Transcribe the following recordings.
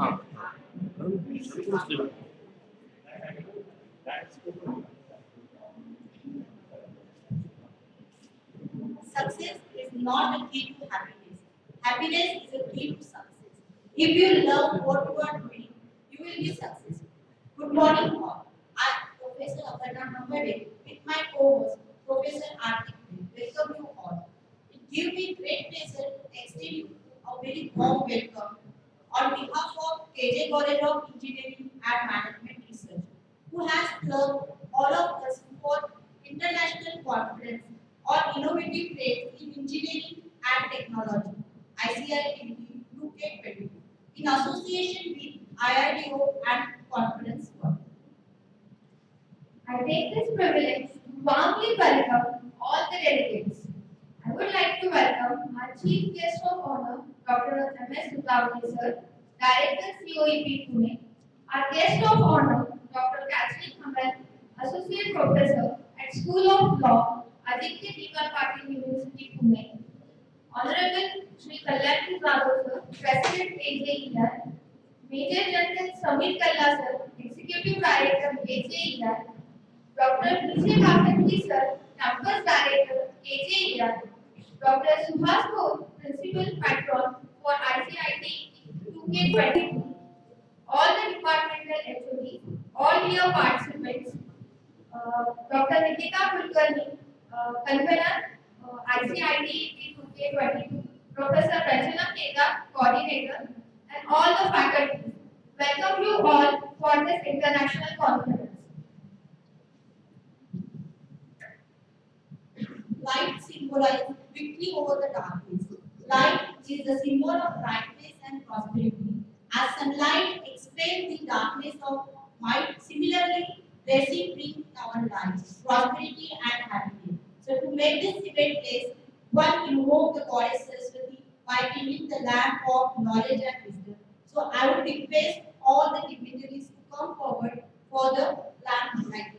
Success is not a key to happiness. Happiness is a key to success. If you love what you are doing, you will be successful. Good morning, all. I am Professor Abubakar Mohammed with my co-host, Professor Hearty. Welcome you all. It gives me great pleasure to extend you a very warm welcome on behalf of KJ College of Engineering and Management Research, who has clubbed all of us for international conference on innovative trades in engineering and technology, ICI 2K22, in association with IIDO and Conference World. I take this privilege to warmly welcome all the delegates. I would like to welcome our Chief Guest of Honor, Dr.M.S. Sutaone, sir, Director COEP Pune, our Guest of Honor, Dr. Mohammed, Associate Professor at School of Law, University Pune, Honorable Shri Kalyan Rao, sir, President KJEI, Major General Samir Kalla, sir, Executive Director KJEI, Dr. D.C. sir, Campus Director KJEI, Dr. Subhas Kaur, Principal Patron for ICIT 2K22, all the departmental HODs, all dear participants, Dr. Nikita Kulkarni, Convener, ICIT 2K22, Professor Rajana Keda, Coordinator, and all the faculty. Welcome you all for this international conference. Light symbolizes victory over the darkness. Light is the symbol of brightness and prosperity. As sunlight explains the darkness of mind, similarly, blessing brings our lives, prosperity and happiness. So to make this event place, one invoke the goddess Saraswati by giving the lamp of knowledge and wisdom. So I would request all the dignitaries to come forward for the lamp lighting.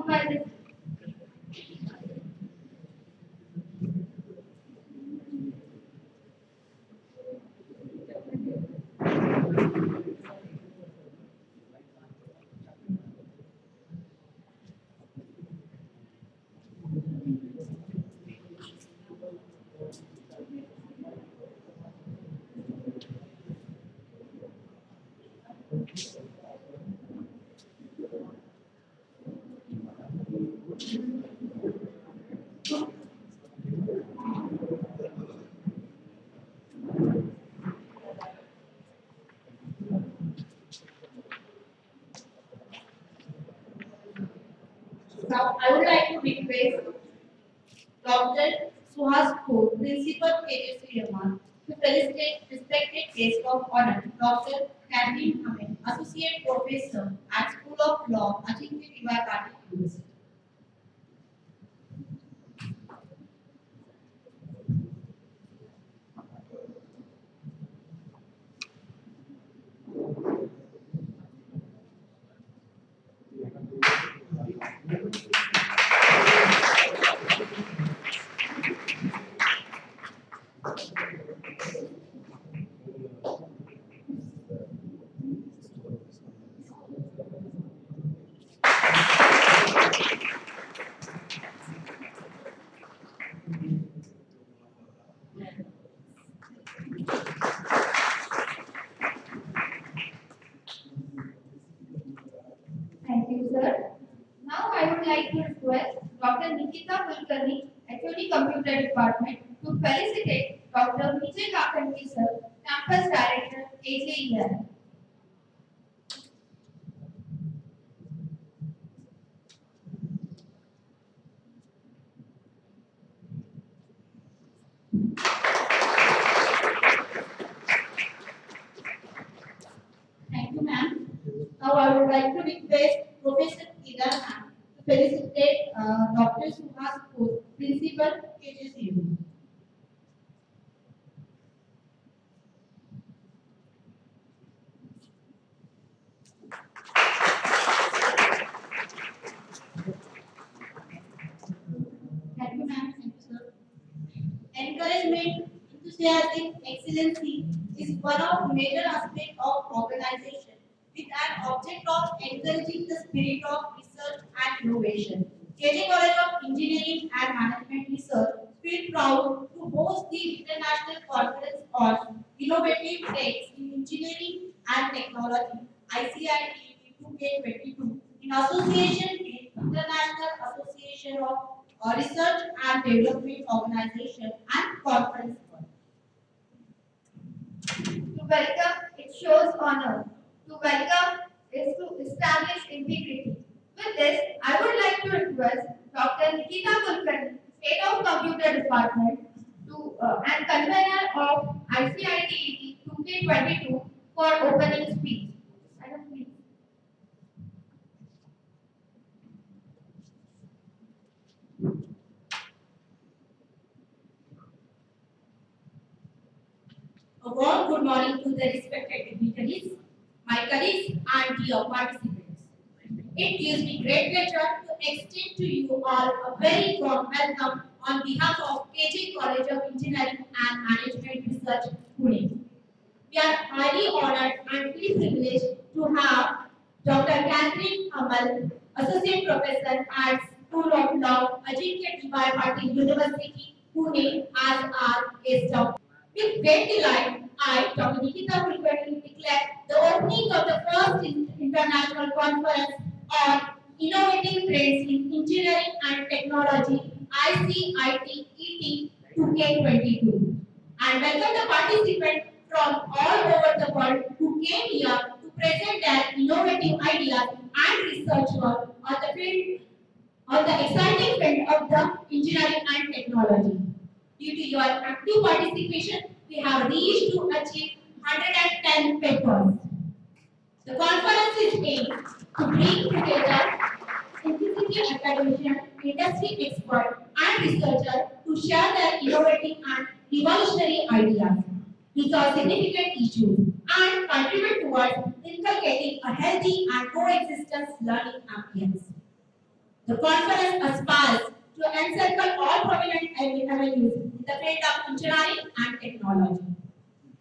occupy this. Now, I would like to request Dr. Suhas, Principal KJEI, to felicitate respected guest of honor, Dr. Dr.M.S, Mohammed, Associate Professor at School of Law, Ajinkya University. Thank you, sir. Now I would like to request Dr. Nikita Kulkarni, HOD Computer Department, to felicitate Dr. Vijay Kakanti, sir, Campus Director, KJEI. Thank you, ma'am. Now I would like to request Professor Ida ma'am to felicitate Dr. Suhas, Principal KJEI. Thank you, ma'am. Thank you, sir. Encouragement, enthusiasm, excellency is one of major aspects of organization with an object of encouraging the spirit of research and innovation. KJ College of Engineering and Management Research feel proud to host the International Conference on Innovative Techs in Engineering and Technology ICIT 2K22 in association with International Association of Research and Development Organization and Conference. To welcome, it shows honor. To welcome is to establish integrity. With this, I would like to request Dr. Nikita Kulkarni, State of Computer Department, and convener of ICITET 2K22 for opening speech. Madam, please. A warm good morning to the respected dignitaries, my colleagues and dear participants. It gives me great pleasure to extend to you all a very warm welcome on behalf of KJ College of Engineering and Management Research, Pune. We are highly honored and feel privileged to have Dr. Catherine Amal, Associate Professor at School of Law, Ajinkya University, Pune, as our guest of. With great delight, I, Dr. Nikita Kulkarni, declare the opening of the first international conference on innovative trends in engineering and technology, ICITET 2K22, and welcome the participants from all over the world who came here to present their innovative ideas and research work on the exciting field of the engineering and technology. Due to your active participation, we have reached to achieve 110 papers. The conference is aimed to bring together inquisitive academicians, industry experts, and researchers to share their innovative and revolutionary ideas, resolve significant issues, and contribute towards inculcating a healthy and coexistence learning ambience. The conference aspires to encircle all prevalent avenues in the field of engineering and technology.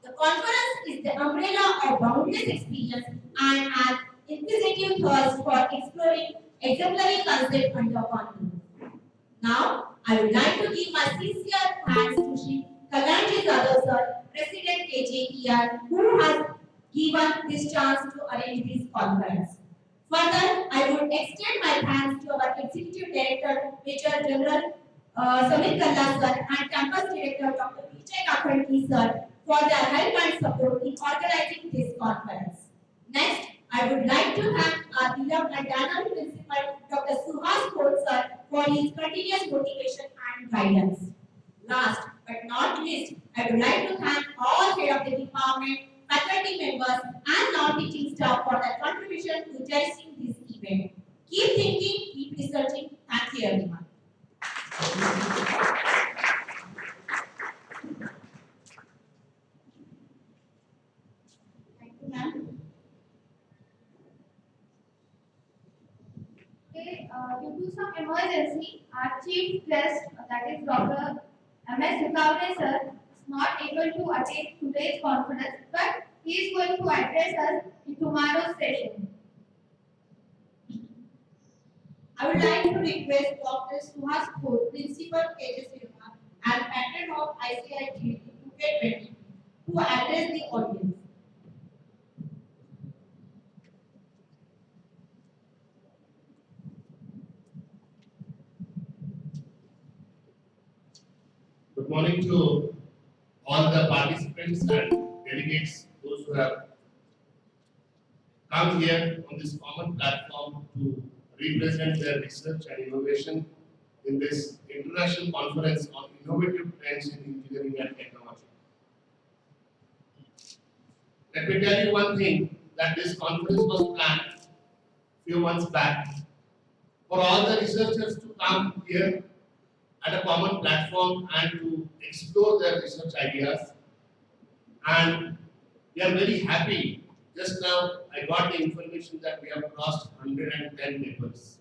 The conference is the umbrella of boundless experience and an inquisitive thirst for exploring exemplary concepts under one roof. Now, I would like to give my sincere thanks to Sri Kalyanji Yadav sir, President KJEI, who has given this chance to arrange this conference. Further, I would extend my thanks to our Executive Director, Major General Samir Kalla sir, and Campus Director, Dr. Vijay Kakhanti sir, for their help and support in organizing this conference. Next, I would like to thank our beloved and dynamic principal, Dr. Suhas Khot sir, for his continuous motivation and guidance. Last but not least, I would like to thank all head of the department, faculty members, and non-teaching staff for their contribution to cherishing this event. Keep thinking, keep researching. Thank you, everyone. Thank you, ma'am. Okay, due to some emergency, our chief guest, that is Dr.M.S. Sutaone sir, is not able to attend today's conference, but he is going to address us in tomorrow's session. I would like to request Dr. Suhas Khot, Principal KJEI and Patron of ICIT 2022, to address the audience. Good morning to all the participants and delegates, those who have come here on this common platform to represent their research and innovation in this international conference on innovative trends in engineering and technology. Let me tell you one thing, that this conference was planned a few months back for all the researchers to come here at a common platform and to explore their research ideas. And we are very happy. Just now I got the information that we have crossed 110 papers.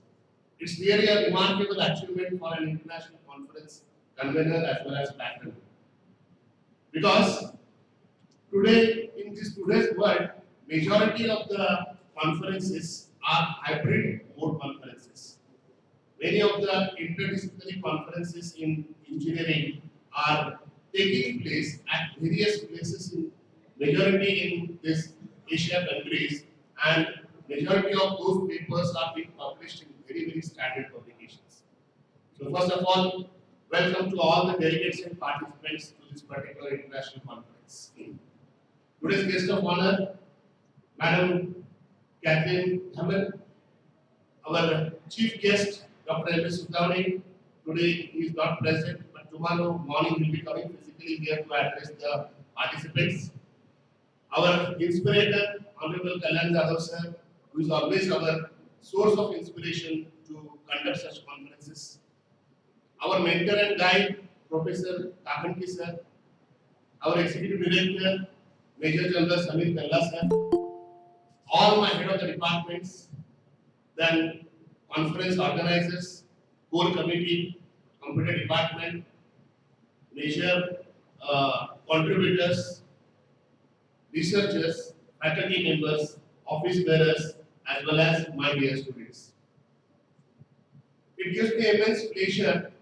It's really a remarkable achievement for an international conference convener as well as patron. Because today, in today's world, majority of the conferences are hybrid mode conferences. Many of the interdisciplinary conferences in engineering are taking place at various places in majority in this Asia countries, and majority of those papers are being published in very standard publications. So first of all, welcome to all the delegates and participants to this particular international conference. Today's guest of honor, Madam Catherine Hammond, our chief guest, Dr.M.S. Sutaone. Today he is not present, but tomorrow morning he will be coming physically here to address the participants. Our inspirator, Honorable Kalyanji Yadav sir, who is always our source of inspiration to conduct such conferences. Our mentor and guide, Professor Kakhanti sir. Our Executive Director, Major General Samir Kalla sir. All my head of the departments, then conference organizers, core committee, computer department, major contributors, researchers, faculty members, office bearers, as well as my dear students. It gives me immense pleasure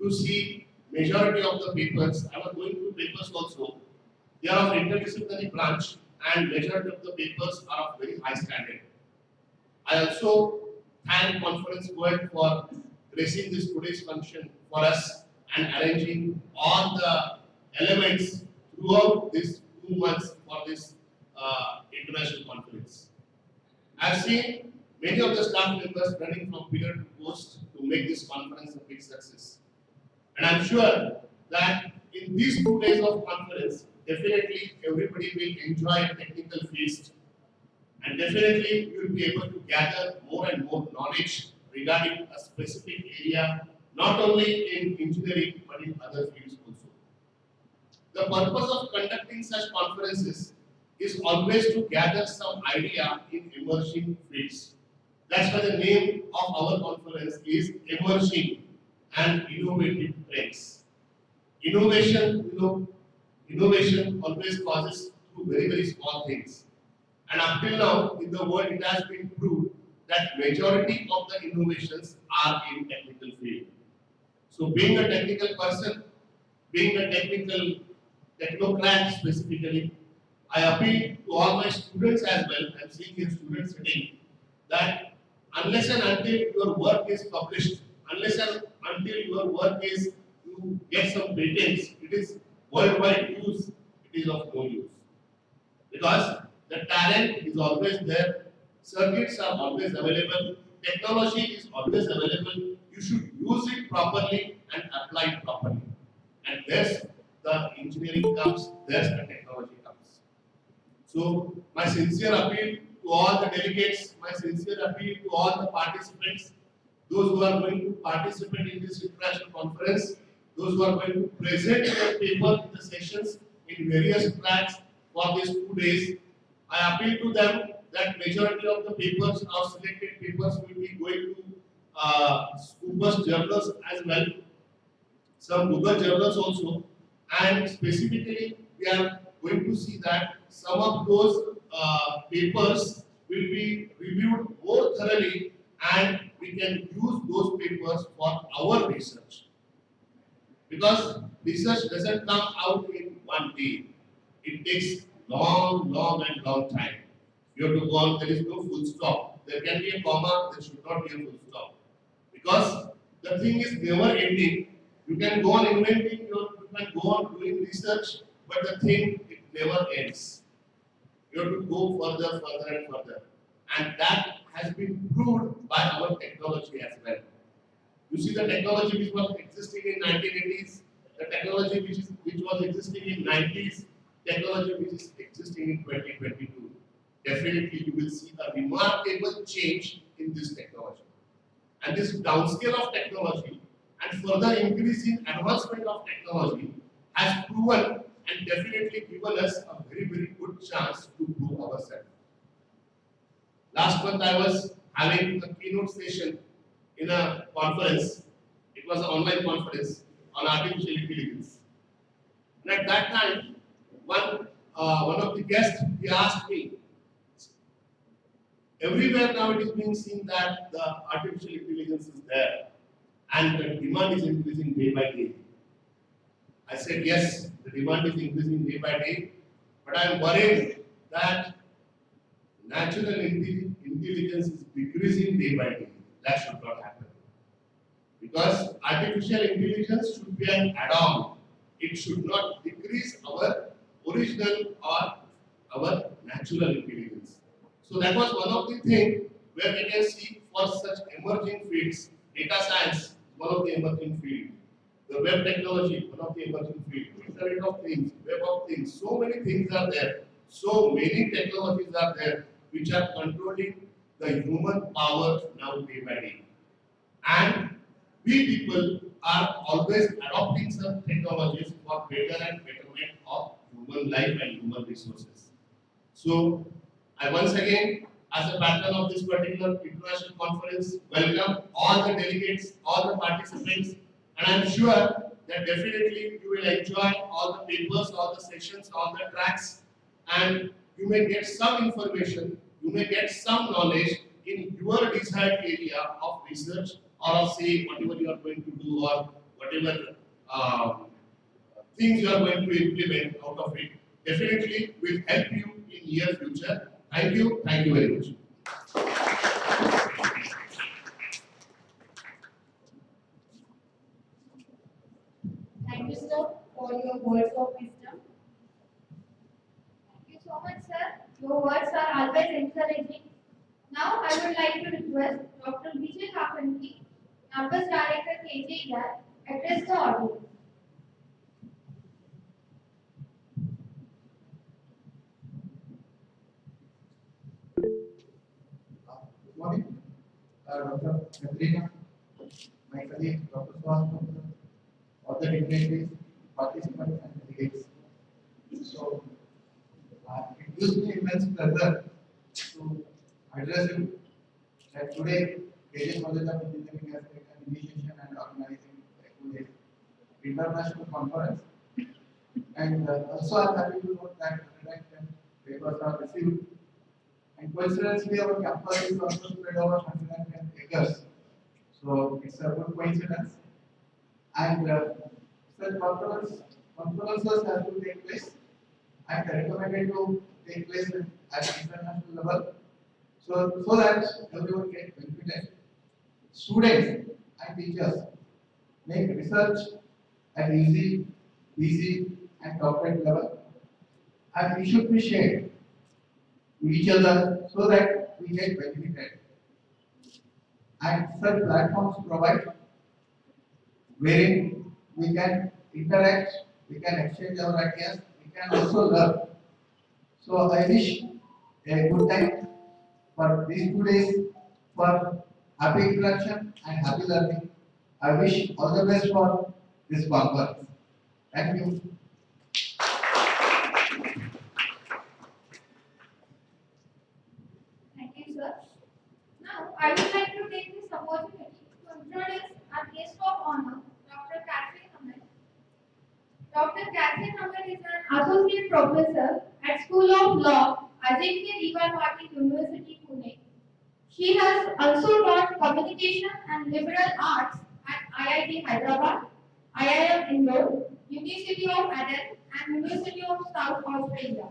to see majority of the papers. I was going through papers also. They are of interdisciplinary branch, and majority of the papers are of very high standard. I also thank Conference World for gracing this today's function for us and arranging all the elements throughout these 2 months for this international conference. I have seen many of the staff members running from pillar to post to make this conference a big success. And I am sure that in these 2 days of conference, definitely everybody will enjoy a technical feast, and definitely you will be able to gather more and more knowledge regarding a specific area, not only in engineering but in other fields also. The purpose of conducting such conferences is always to gather some idea in emerging fields. That's why the name of our conference is Emerging and Innovative Trends. Innovation, innovation always causes through very, very small things. And up till now, in the world, it has been proved that majority of the innovations are in technical field. So being a technical person, being a technical technocrat specifically, I appeal to all my students as well. I'm seeing here students sitting that unless and until your work is published, unless and until your work is you get some patents, it is worldwide use, it is of no use. Because the talent is always there, circuits are always available, technology is always available, you should use it properly and apply it properly. And there's the engineering comes, there's the technology comes. So my sincere appeal to all the delegates, my sincere appeal to all the participants, those who are going to participate in this international conference, those who are going to present their paper in the sessions in various tracks for these 2 days, I appeal to them that majority of the papers or selected papers will be going to Scopus journals as well, some Google journals also, and specifically we are going to see that some of those papers will be reviewed more thoroughly and we can use those papers for our research. Because research doesn't come out in one day. It takes long time. You have to go on, there is no full stop. There can be a comma, there should not be a full stop. Because the thing is never ending. You can go on inventing, you can go on doing research, but the thing, it never ends. You have to go further and further. And that has been proved by our technology as well. You see the technology which was existing in 1980s, the technology which was existing in 90s, technology which is existing in 2022. Definitely you will see a remarkable change in this technology. And this downscale of technology and further increase in advancement of technology has proven and definitely given us a very, very good chance to prove ourselves. Last month I was having a keynote session in a conference. It was an online conference on artificial intelligence. And at that time, one of the guests, he asked me, everywhere now it is being seen that the artificial intelligence is there and the demand is increasing day by day. I said, yes, the demand is increasing day by day, but I am worried that natural intelligence is decreasing day by day. That should not happen. Because artificial intelligence should be an add-on. It should not decrease our original or our natural intelligence. So that was one of the things where we can see for such emerging fields. Data science, one of the emerging fields. The web technology, one of the emerging fields. Internet of things, web of things. So many things are there. So many technologies are there which are controlling the human power now day by day. And we people are always adopting some technologies for better and betterment of human life and human resources. So, I once again, as a patron of this particular international conference, welcome all the delegates, all the participants, and I am sure that definitely you will enjoy all the papers, all the sessions, all the tracks, and you may get some information, you may get some knowledge in your desired area of research or of say whatever you are going to do or whatever things you are going to implement out of it. Definitely will help you in near future. Thank you very much. Thank you, sir, for your words of wisdom. Thank you so much, sir. Your words are always encouraging. Now, I would like to request Dr. Vijay Kapanki, Campus Director KJEI, address the audience. Good morning, Dr. Katrina, my colleague, Dr. Swaminathan, all the dignitaries, participants, and delegates. So, it gives me immense pleasure to address you that today KJ College of Engineering has taken initiation and organizing a international conference. And also I am happy to note that 110 papers are received. And coincidentally, our campus is also spread over 110 acres. So it's a good coincidence. And such conferences have to take place and recommended to take place at international level. So that everyone gets benefited. Students and teachers make research at easy, and doctorate level, and we should be shared to each other so that we get benefited. And such platforms provide wherein we can interact, we can exchange our ideas, we can also learn. So I wish a good time for these 2 days for happy interaction and happy learning. I wish all the best for this conference. Thank you. Thank you, sir. Now, I would like to take this opportunity to introduce our guest of honor, Dr. Catherine Mohammed. Dr. Catherine Mohammed is an associate professor at School of Law, Rajiv University, Pune. She has also taught communication and liberal arts at IIT Hyderabad, IIM Indore, University of Aden, and University of South Australia.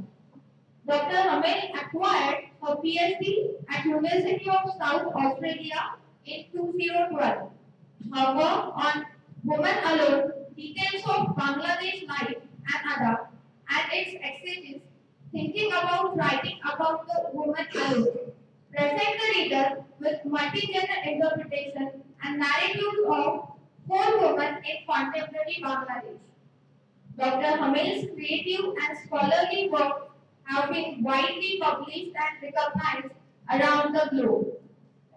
Dr. Mohammed acquired her PhD at University of South Australia in 2012. Her work on Women Alone, Details of Bangladesh Life and Adama, and its exegesis, thinking about writing about the woman alone, present the reader with multi-gender interpretation and narratives of four women in contemporary Bangladesh. Dr. Mohammed's creative and scholarly work have been widely published and recognized around the globe,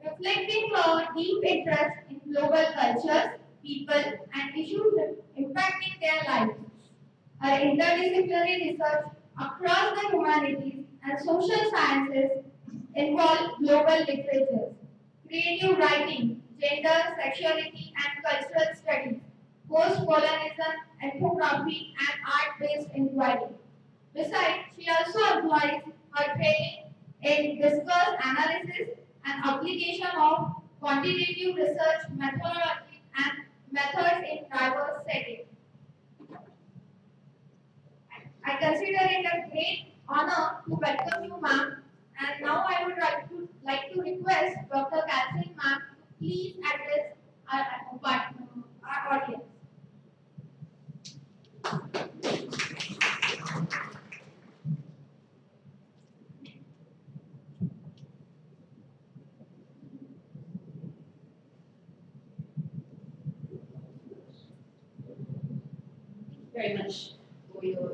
reflecting her deep interest in global cultures, people, and issues impacting their lives. Her interdisciplinary research across the humanities and social sciences involve global literatures, creative writing, gender, sexuality, and cultural studies, post-colonialism, ethnography, and art-based inquiry. Besides, she also applies her training in discourse analysis and application of quantitative research methodology and methods in diverse settings. I consider it a great honor to welcome you, ma'am. And now I would like to request Dr. Catherine, ma'am, to please address our audience. Very much for your,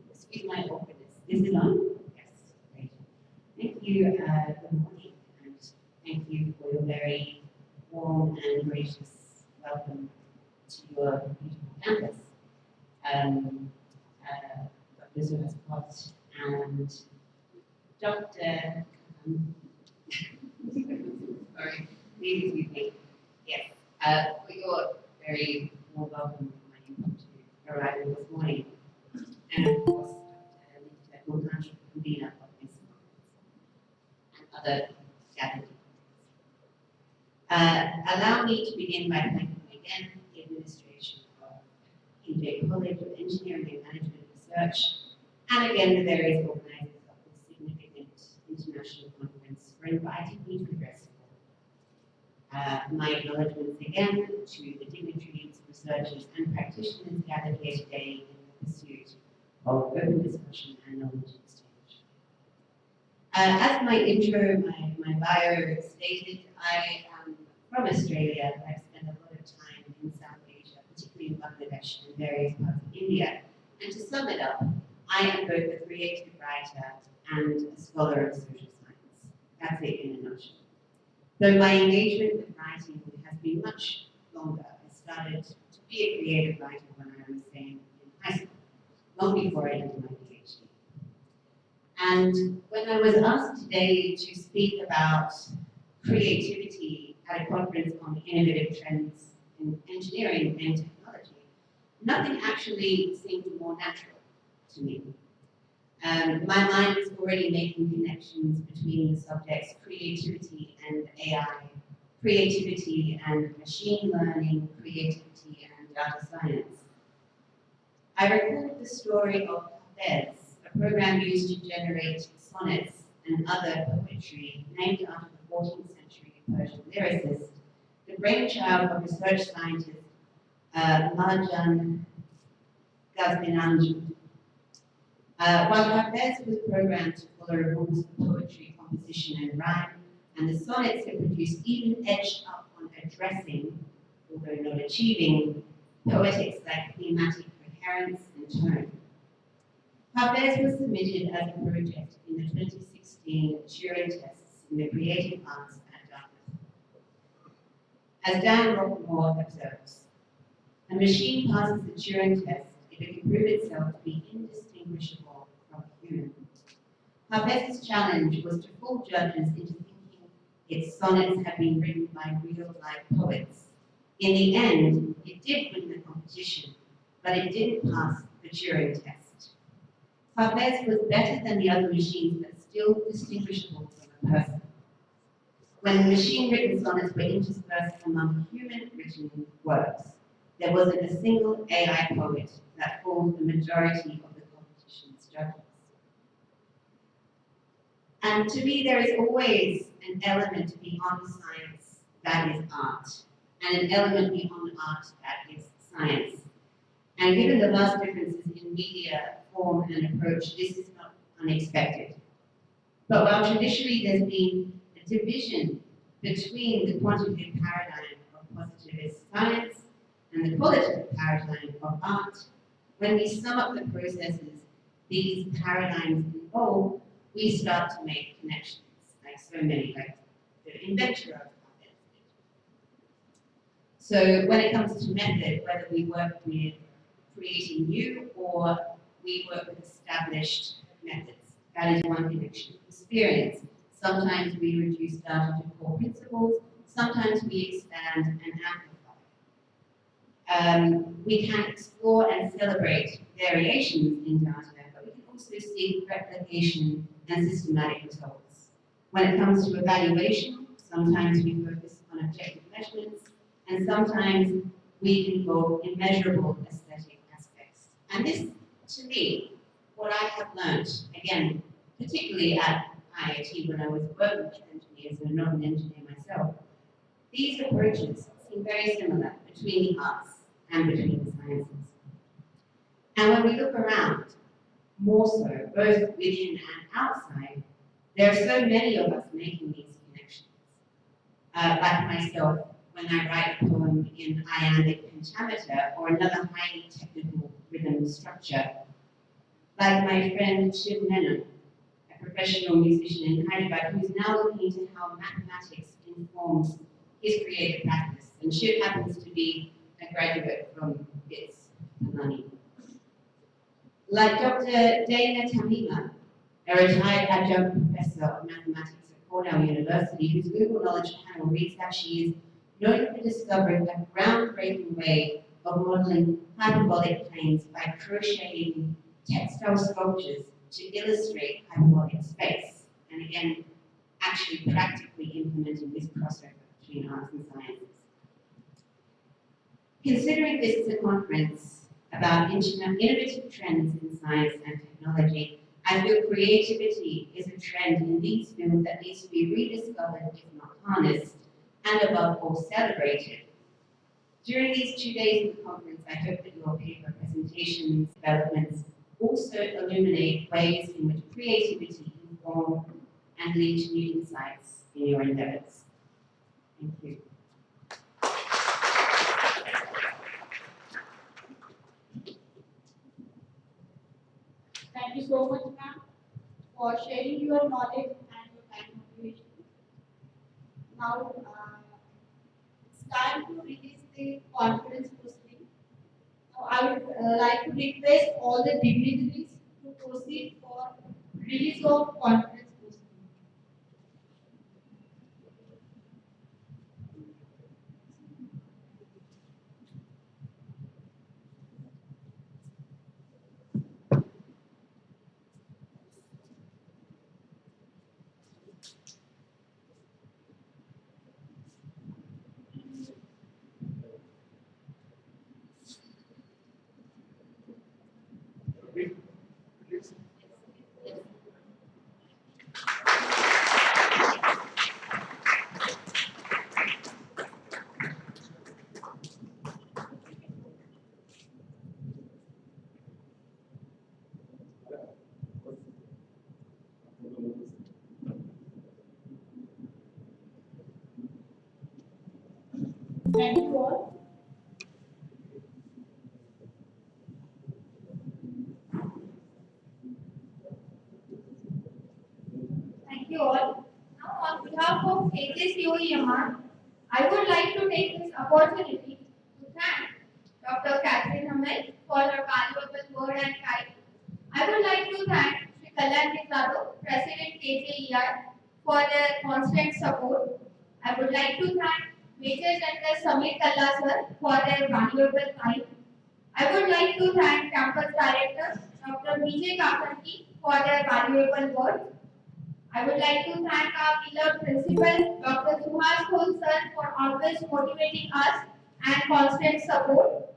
excuse my awkwardness. Is it on? Yes, great. Thank you, good morning, and thank you for your very warm and gracious welcome to your beautiful campus. Dr. Zoha's Pot and Dr. Sorry, please excuse me. Yes, for your very warm welcome when you arrived this morning. And of course, Dr. Mohammed, convener of this conference, and other gathered. Allow me to begin by thanking again the administration of KJEI College of Engineering and Management Research, and again the various organizers of this significant international conference for inviting me to address you. My acknowledgements again to the dignitaries, researchers, and practitioners gathered here today in the pursuit of open discussion and knowledge exchange. As my intro, my bio stated, I am from Australia, but I've spent a lot of time in South Asia, particularly in Bangladesh and various parts of India. And to sum it up, I am both a creative writer and a scholar of social science. That's it in a nutshell. Though my engagement with writing has been much longer, I started to be a creative writer when I was in high school, long before I did my PhD. And when I was asked today to speak about creativity at a conference on innovative trends in engineering and technology, nothing actually seemed more natural to me. My mind was already making connections between the subjects creativity and AI, creativity and machine learning, creativity and data science. I recalled the story of Beds, a program used to generate sonnets and other poetry named after the 14th century Persian lyricist, the brainchild of research scientist Marjan Gazminanji. While Hafez was programmed to follow rules of poetry, composition, and rhyme, and the sonnets it produced even edged up on addressing, although not achieving, poetics like thematic coherence and tone. Hafez was submitted as a project in the 2016 Turing tests in the creative arts at Dartmouth. As Dan Rockmore observes, a machine passes the Turing test if it can prove itself to be indistinguishable from a human. Hafez's challenge was to fool judges into thinking its sonnets had been written by real-life poets. In the end, it did win the competition, but it didn't pass the Turing test. Hafez was better than the other machines, but still distinguishable from a person. When machine-written sonnets were interspersed among human-written works, there wasn't a single AI poet that fooled the majority of the competition's judges. And to me, there is always an element beyond science that is art, and an element beyond art that is science. And given the vast differences in media, form, and approach, this is not unexpected. But while traditionally there's been a division between the quantitative paradigm of positivist science and the qualitative paradigm of art, when we sum up the processes these paradigms involve, we start to make connections, like so many, like the inventor of it. So when it comes to method, whether we work with creating new or we work with established methods, that is one connection. Experience, sometimes we reduce data to core principles, sometimes we expand and amplify. We can explore and celebrate variations in data, but we can also seek replication and systematic results. When it comes to evaluation, sometimes we focus on objective measurements, and sometimes we involve immeasurable aesthetic aspects. And this, to me, what I have learned, again, particularly at IIT when I was working with engineers and not an engineer myself, these approaches seem very similar between the arts and between the sciences. And when we look around, more so, both within and outside, there are so many of us making these connections. Like myself, when I write a poem in iambic pentameter or another highly technical rhythm structure. Like my friend Shiv Menon, a professional musician in Hyderabad, who is now looking into how mathematics informs his creative practice. And Shiv happens to be a graduate from BITS, Pune. Like Dr. Dana Tamima, a retired adjunct professor of mathematics at Cornell University, whose Google Knowledge panel reads that she is known for discovering a groundbreaking way of modeling hyperbolic planes by crocheting textile sculptures to illustrate hyperbolic space. And again, actually practically implementing this crossover between arts and sciences. Considering this is a conference about innovative trends in science and technology, I feel creativity is a trend in these fields that needs to be rediscovered, if not harnessed, and above all celebrated. During these 2 days of the conference, I hope that your paper presentations, developments also illuminate ways in which creativity inform and lead to new insights in your endeavors. Thank you. Thank you so much, ma'am, for sharing your knowledge and your kind motivation. Now, it's time to release the conference proceeding. Now, I would like to request all the dignitaries to proceed for release of conference post. Thank you all. Thank you all. Now, on behalf of KJEI, I would like to take this opportunity to thank Dr. Mohammed for her valuable word and time. I would like to thank Sri President KJEI, for their constant support. I would like to thank Major General Samir Kalla sir for their valuable time. I would like to thank Campus Director Dr. B.J. Kakanti for their valuable words. I would like to thank our beloved principal, Dr. Suhas Khol sir, for always motivating us and constant support.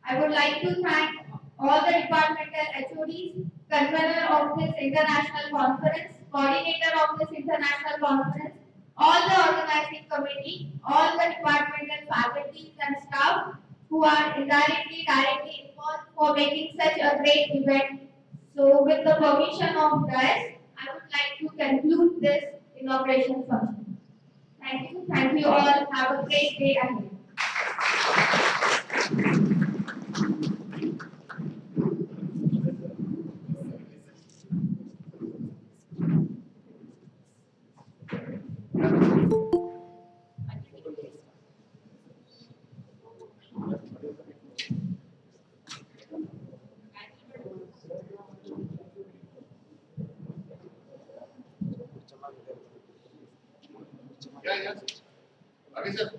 I would like to thank all the departmental HODs, convener of this international conference, coordinator of this international conference, all the organizing committee, all the departmental faculties and staff who are indirectly, directly involved for making such a great event. So, with the permission of guys, I would like to conclude this inauguration function. Thank you all. Have a great day ahead. Yeah. Ravi sir.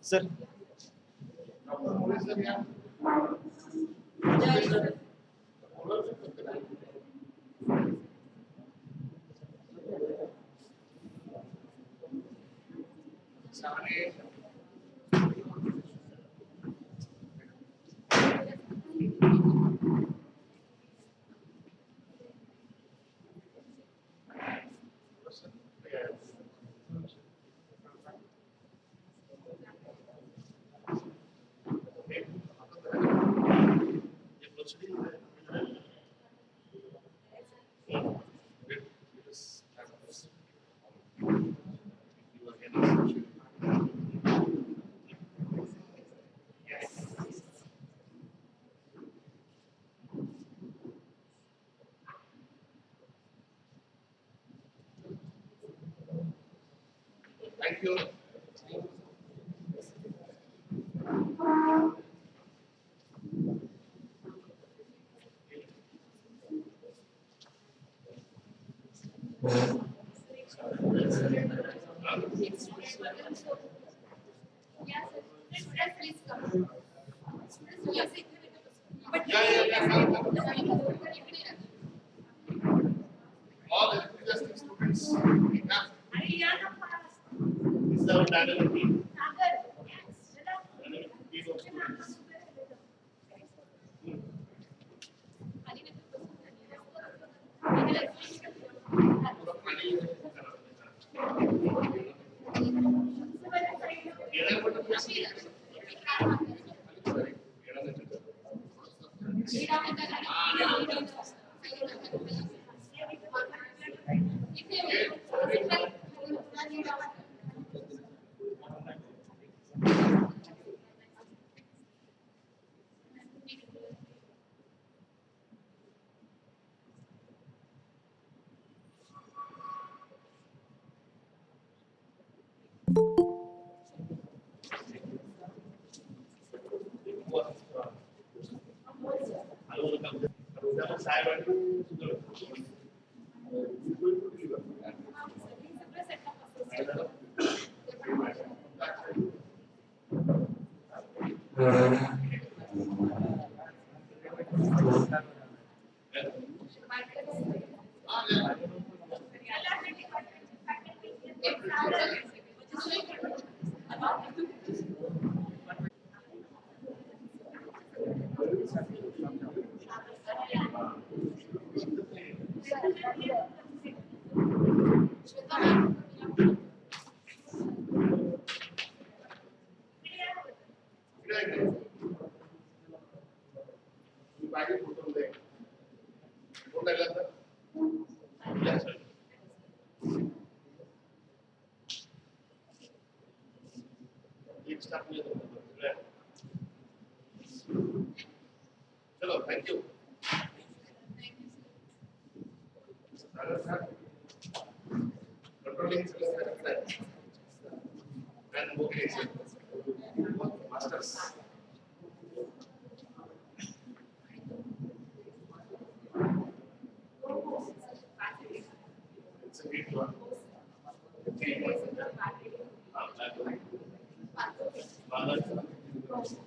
Sir. Dr. Mohammed sir, yeah. Thank you. Yeah. All the enthusiastic students we have. This is our dynamic team. Dynamic team of students. I went to the Hello, thank you. Controlling and motivation. Masters. It's a great one. Father.